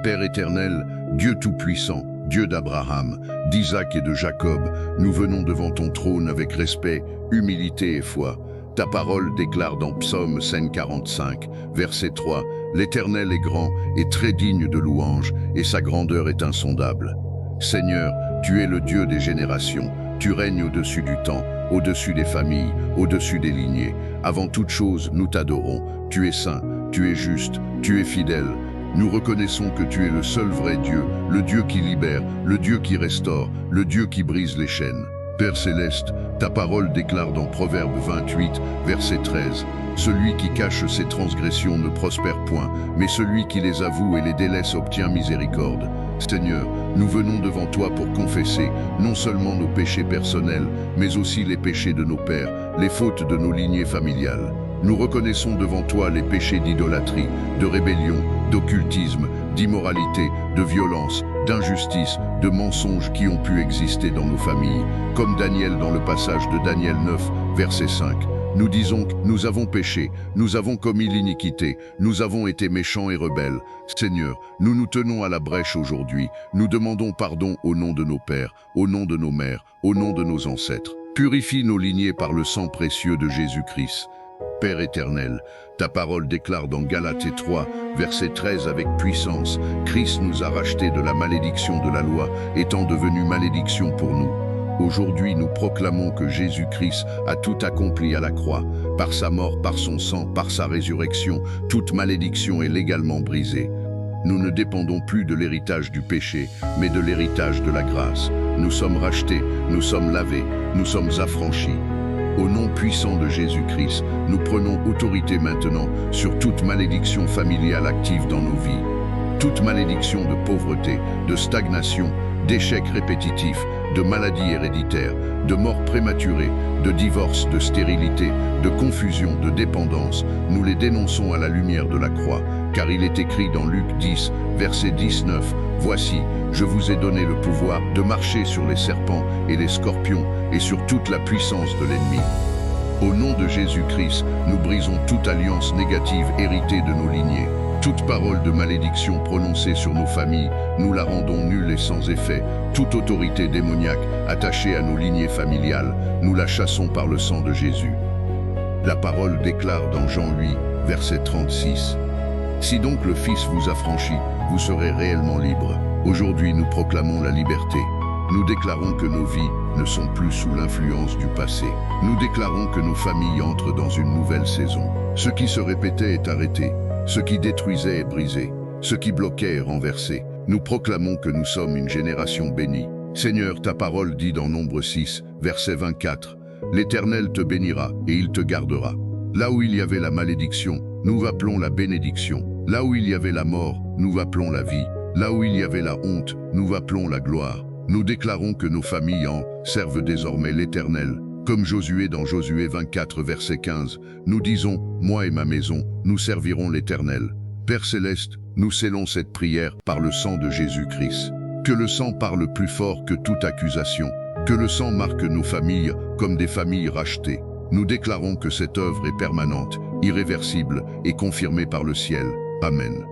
Père éternel, Dieu tout-puissant, Dieu d'Abraham, d'Isaac et de Jacob, nous venons devant ton trône avec respect, humilité et foi. Ta parole déclare dans Psaume 45, verset 3, « L'Éternel est grand et très digne de louange, et sa grandeur est insondable. » Seigneur, tu es le Dieu des générations, tu règnes au-dessus du temps, au-dessus des familles, au-dessus des lignées. Avant toute chose, nous t'adorons. Tu es saint, tu es juste, tu es fidèle. Nous reconnaissons que tu es le seul vrai Dieu, le Dieu qui libère, le Dieu qui restaure, le Dieu qui brise les chaînes. Père céleste, ta parole déclare dans Proverbe 28, verset 13, « Celui qui cache ses transgressions ne prospère point, mais celui qui les avoue et les délaisse obtient miséricorde. » Seigneur, nous venons devant toi pour confesser non seulement nos péchés personnels, mais aussi les péchés de nos pères, les fautes de nos lignées familiales. Nous reconnaissons devant toi les péchés d'idolâtrie, de rébellion, d'occultisme, d'immoralité, de violence, d'injustice, de mensonges qui ont pu exister dans nos familles, comme Daniel dans le passage de Daniel 9, verset 5. Nous disons que nous avons péché, nous avons commis l'iniquité, nous avons été méchants et rebelles. Seigneur, nous nous tenons à la brèche aujourd'hui, nous demandons pardon au nom de nos pères, au nom de nos mères, au nom de nos ancêtres. Purifie nos lignées par le sang précieux de Jésus-Christ. Père éternel, ta parole déclare dans Galates 3, verset 13 avec puissance, « Christ nous a rachetés de la malédiction de la loi, étant devenu malédiction pour nous. » Aujourd'hui, nous proclamons que Jésus-Christ a tout accompli à la croix. Par sa mort, par son sang, par sa résurrection, toute malédiction est légalement brisée. Nous ne dépendons plus de l'héritage du péché, mais de l'héritage de la grâce. Nous sommes rachetés, nous sommes lavés, nous sommes affranchis. Au nom puissant de Jésus-Christ, nous prenons autorité maintenant sur toute malédiction familiale active dans nos vies. Toute malédiction de pauvreté, de stagnation, d'échecs répétitifs, de maladies héréditaires, de morts prématurées, de divorce, de stérilité, de confusion, de dépendance, nous les dénonçons à la lumière de la croix, car il est écrit dans Luc 10, verset 19, « Voici, je vous ai donné le pouvoir de marcher sur les serpents et les scorpions et sur toute la puissance de l'ennemi. » Au nom de Jésus-Christ, nous brisons toute alliance négative héritée de nos lignées. Toute parole de malédiction prononcée sur nos familles, nous la rendons nulle et sans effet. Toute autorité démoniaque attachée à nos lignées familiales, nous la chassons par le sang de Jésus. La parole déclare dans Jean 8, verset 36. « Si donc le Fils vous affranchit, vous serez réellement libres. » Aujourd'hui, nous proclamons la liberté. Nous déclarons que nos vies ne sont plus sous l'influence du passé. Nous déclarons que nos familles entrent dans une nouvelle saison. Ce qui se répétait est arrêté. Ce qui détruisait est brisé, ce qui bloquait est renversé. Nous proclamons que nous sommes une génération bénie. Seigneur, ta parole dit dans Nombre 6, verset 24, « L'Éternel te bénira et il te gardera. » Là où il y avait la malédiction, nous appelons la bénédiction. Là où il y avait la mort, nous appelons la vie. Là où il y avait la honte, nous appelons la gloire. Nous déclarons que nos familles en servent désormais l'Éternel. Comme Josué dans Josué 24, verset 15, nous disons, « Moi et ma maison, nous servirons l'Éternel. » Père céleste, nous scellons cette prière par le sang de Jésus-Christ. Que le sang parle plus fort que toute accusation. Que le sang marque nos familles comme des familles rachetées. Nous déclarons que cette œuvre est permanente, irréversible et confirmée par le ciel. Amen.